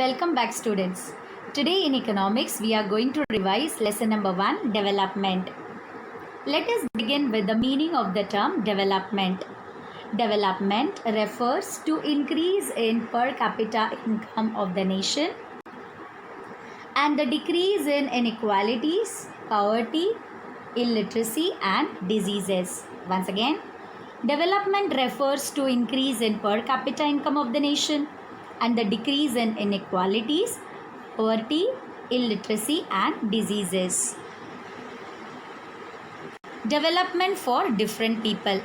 Welcome back, students. Today in economics, we are going to revise lesson number 1, development. Let us begin with the meaning of the term development. Development refers to increase in per capita income of the nation and the decrease in inequalities, poverty, illiteracy and diseases. Once again, development refers to increase in per capita income of the nation and the decrease in inequalities, poverty, illiteracy and diseases. Development for different people.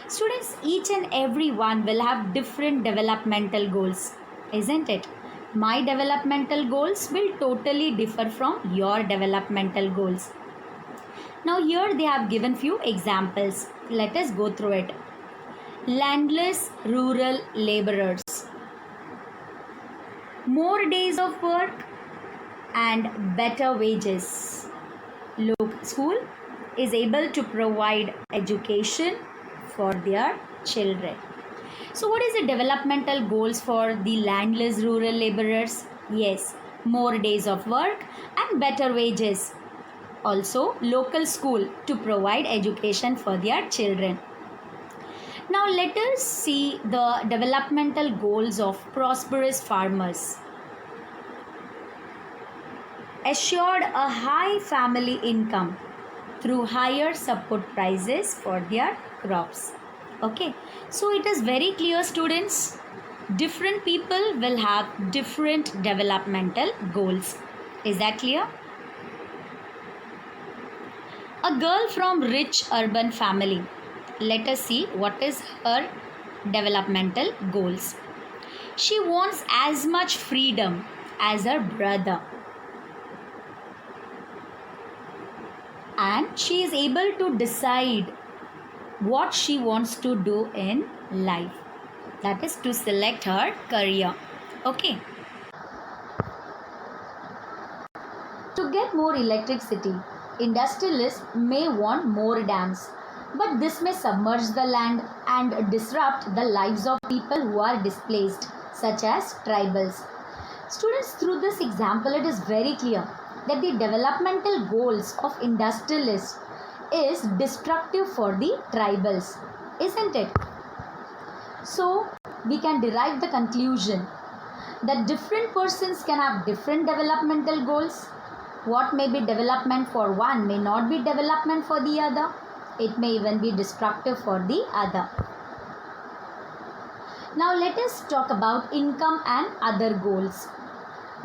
Students, each and every one will have different developmental goals, isn't it? My developmental goals will totally differ from your developmental goals. Now here they have given few examples. Let us go through it. Landless rural laborers. More days of work and better wages. Local school is able to provide education for their children. So what is the developmental goals for the landless rural laborers? Yes, more days of work and better wages. Also, local school to provide education for their children. Now let us see the developmental goals of prosperous farmers. Assured a high family income through higher support prices for their crops. Okay, so it is very clear, students. Different people will have different developmental goals. Is that clear? A girl from rich urban family. Let us see what is her developmental goals. She wants as much freedom as her brother. And she is able to decide what she wants to do in life. That is to select her career. Okay. To get more electricity, industrialists may want more dams. But this may submerge the land and disrupt the lives of people who are displaced, such as tribals. Students, through this example, it is very clear that the developmental goals of industrialists is destructive for the tribals, isn't it? So, we can derive the conclusion that different persons can have different developmental goals. What may be development for one may not be development for the other. It may even be destructive for the other. Now let us talk about income and other goals.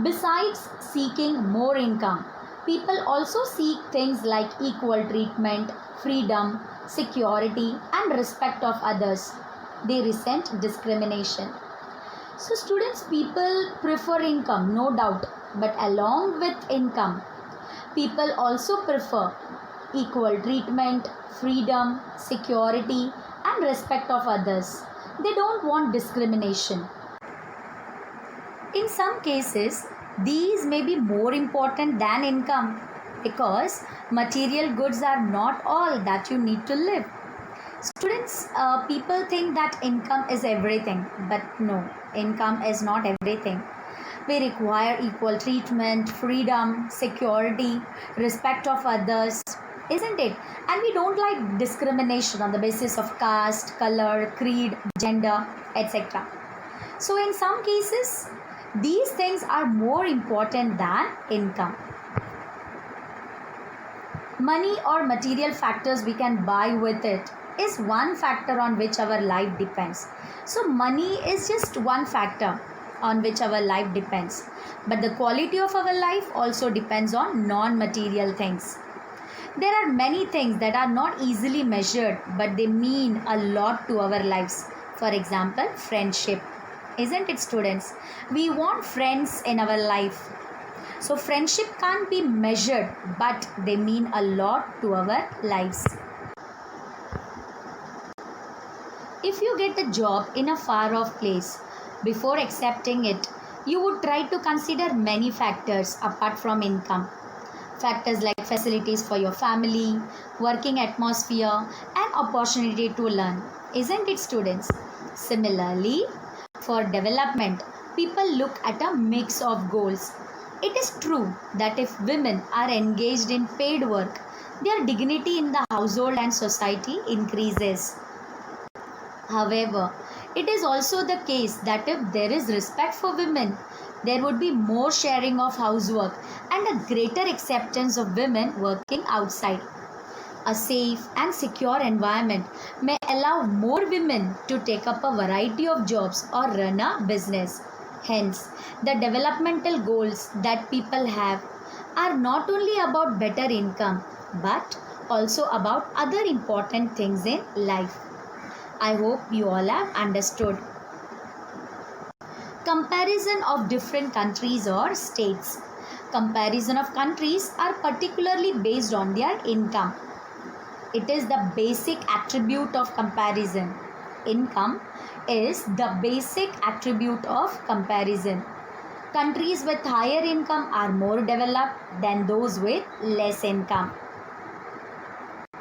Besides seeking more income, people also seek things like equal treatment, freedom, security and respect of others. They resent discrimination. So students, people prefer income, no doubt, but along with income, people also prefer equal treatment, freedom, security and respect of others. They don't want discrimination. In some cases, these may be more important than income because material goods are not all that you need to live. Students, people think that income is everything, but no, income is not everything. We require equal treatment, freedom, security, respect of others, isn't it? And we don't like discrimination on the basis of caste, color, creed, gender, etc. So in some cases, these things are more important than income. Money or material factors we can buy with it is one factor on which our life depends. So money is just one factor on which our life depends. But the quality of our life also depends on non-material things. There are many things that are not easily measured, but they mean a lot to our lives. For example, friendship. Isn't it, students? We want friends in our life. So friendship can't be measured, but they mean a lot to our lives. If you get a job in a far-off place, before accepting it, you would try to consider many factors apart from income. Factors like facilities for your family, working atmosphere, and opportunity to learn. Isn't it, students? Similarly, for development, people look at a mix of goals. It is true that if women are engaged in paid work, their dignity in the household and society increases. However, it is also the case that if there is respect for women, there would be more sharing of housework and a greater acceptance of women working outside. A safe and secure environment may allow more women to take up a variety of jobs or run a business. Hence, the developmental goals that people have are not only about better income but also about other important things in life. I hope you all have understood. Comparison of different countries or states. Comparison of countries are particularly based on their income. It is the basic attribute of comparison. Income is the basic attribute of comparison. Countries with higher income are more developed than those with less income.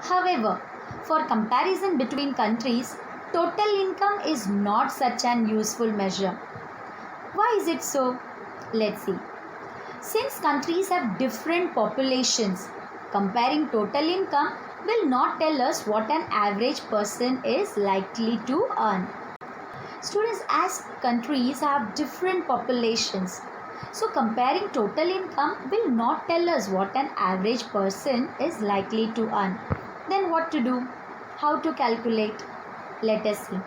However, for comparison between countries, total income is not such an useful measure. Why is it so? Let's see. Since countries have different populations, comparing total income will not tell us what an average person is likely to earn. Students, as countries have different populations, so comparing total income will not tell us what an average person is likely to earn. Then what to do? How to calculate? Let us see.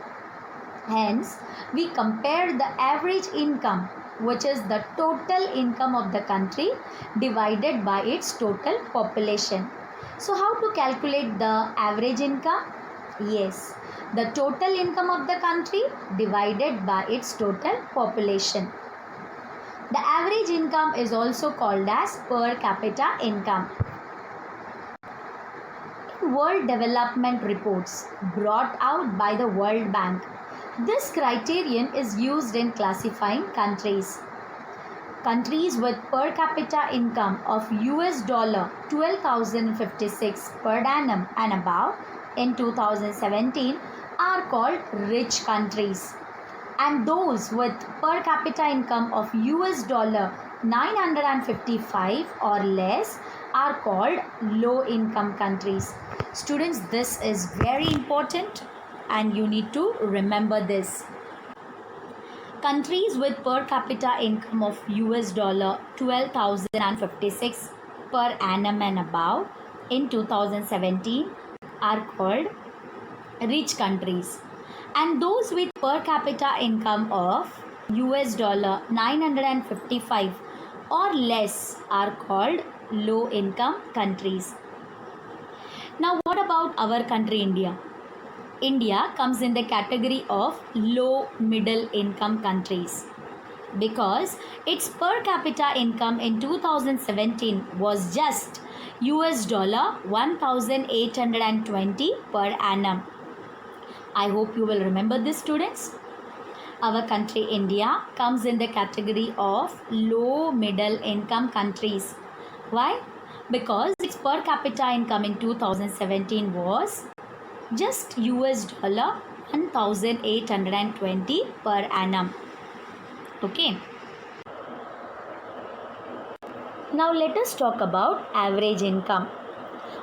Hence, we compare the average income, which is the total income of the country divided by its total population. So, how to calculate the average income? Yes, the total income of the country divided by its total population. The average income is also called as per capita income. In World Development Reports brought out by the World Bank, this criterion is used in classifying countries. Countries with per capita income of US dollar 12,056 per annum and above in 2017 are called rich countries, and those with per capita income of US dollar 955 or less are called low income countries. Students, this is very important and you need to remember this. Countries with per capita income of US dollar 12,056 per annum and above in 2017 are called rich countries, and those with per capita income of US dollar 955 or less are called low income countries. Now what about our country India? India comes in the category of low middle income countries because its per capita income in 2017 was just US dollar 1820 per annum. I hope you will remember this, students. Our country India comes in the category of low middle income countries. Why? Because its per capita income in 2017 was just US dollar 1820 per annum. Okay. Now let us talk about average income.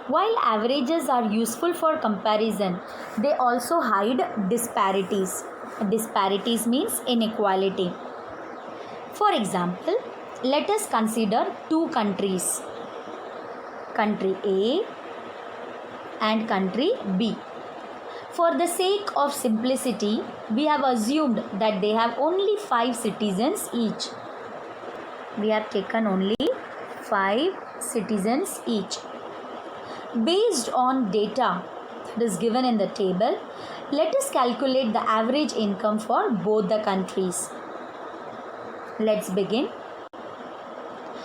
While averages are useful for comparison, they also hide disparities. Disparities means inequality. For example, let us consider two countries, country A and country B. For the sake of simplicity, we have assumed that they have only 5 citizens each. We have taken only 5 citizens each. Based on data that is given in the table, let us calculate the average income for both the countries. Let's begin.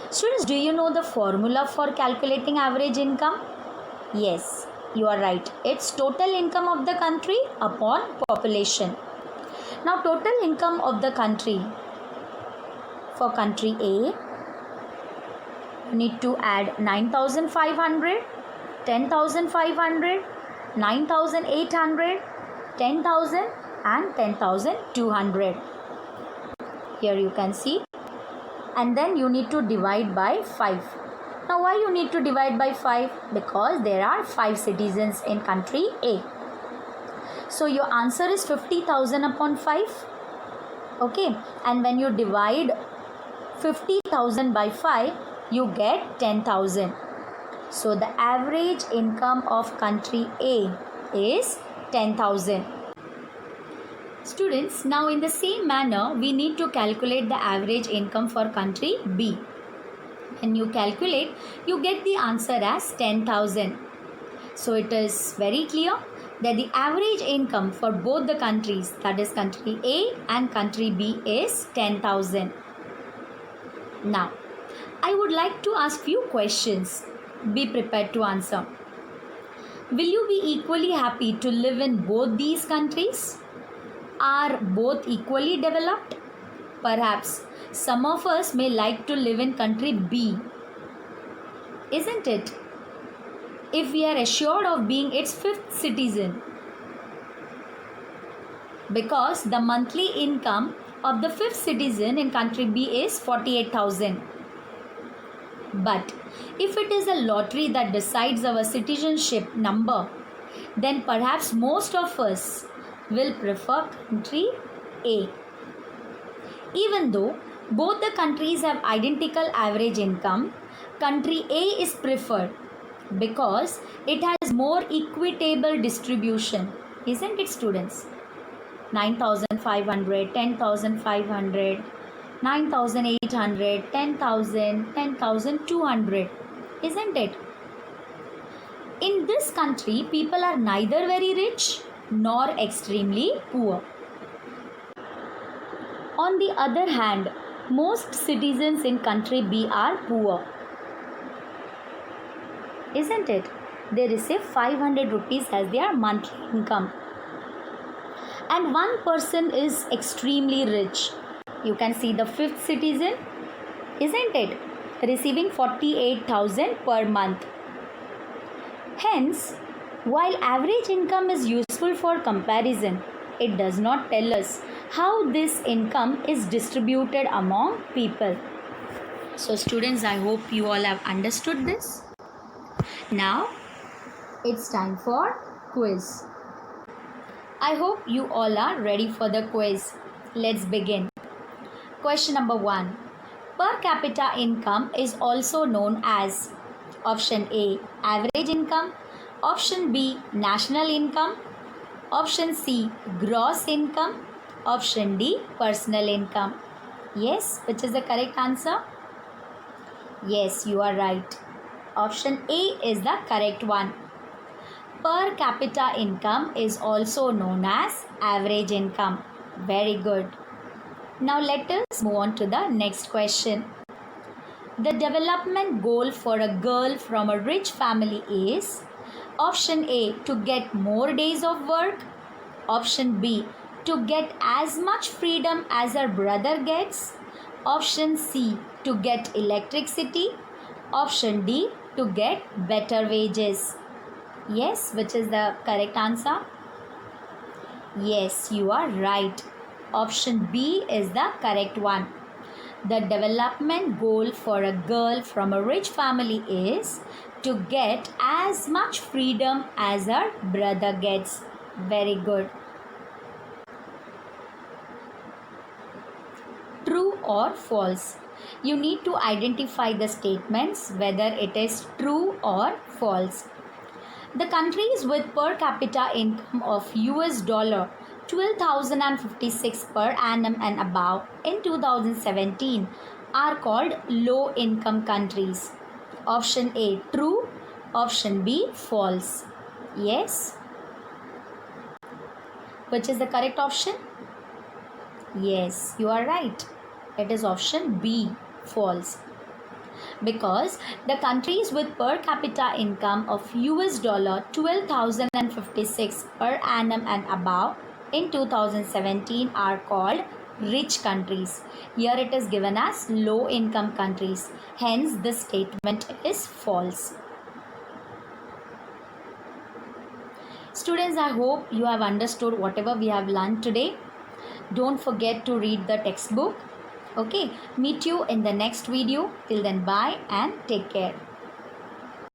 Students, do you know the formula for calculating average income? Yes, you are right. It's total income of the country upon population. Now, total income of the country for country A, you need to add 9,500, 10,500, 9,800, 10,000 and 10,200. Here you can see. And then you need to divide by 5. Now why you need to divide by 5? Because there are 5 citizens in country A. So your answer is 50,000 upon 5. Okay, and when you divide 50,000 by 5, you get 10,000. So the average income of country A is 10,000. Students, now in the same manner, we need to calculate the average income for country B. When you calculate, you get the answer as 10,000. So it is very clear that the average income for both the countries, that is country A and country B, is 10,000. Now, I would like to ask few questions. Be prepared to answer. Will you be equally happy to live in both these countries? Are both equally developed? Perhaps some of us may like to live in country B, isn't it? If we are assured of being its 5th citizen, because the monthly income of the 5th citizen in country B is 48,000. But if it is a lottery that decides our citizenship number, then perhaps most of us will prefer country A. Even though both the countries have identical average income, country A is preferred because it has more equitable distribution, isn't it, students? 9,500, 10,500, 9,800, 10,000, 10,200, isn't it? In this country, people are neither very rich nor extremely poor. On the other hand, most citizens in country B are poor, isn't it? They receive 500 rupees as their monthly income. And one person is extremely rich. You can see the 5th citizen, isn't it? Receiving 48,000 per month. Hence, while average income is useful for comparison, it does not tell us how this income is distributed among people. So students, I hope you all have understood this. Now, it's time for quiz. I hope you all are ready for the quiz. Let's begin. Question number 1. Per capita income is also known as option A, average income, option B, national income, option C, gross income, option D, personal income. Yes, which is the correct answer? Yes, you are right. Option A is the correct one. Per capita income is also known as average income. Very good. Now let us move on to the next question. The development goal for a girl from a rich family is option A, to get more days of work, option B, to get as much freedom as her brother gets, option C, to get electricity, option D, to get better wages. Yes, which is the correct answer? Yes, you are right. Option B is the correct one. The development goal for a girl from a rich family is to get as much freedom as her brother gets. Very good. True or false? You need to identify the statements whether it is true or false. The countries with per capita income of US dollar 12,056 per annum and above in 2017 are called low income countries. Option A, true. Option B, false. Yes. Which is the correct option? Yes, you are right. It is option B, false. Because the countries with per capita income of US dollar 12,056 per annum and above in 2017 are called rich countries. Here it is given as low income countries. Hence this statement is false. Students, I hope you have understood whatever we have learned today. Don't forget to read the textbook. Okay, meet you in the next video. Till then, bye and take care.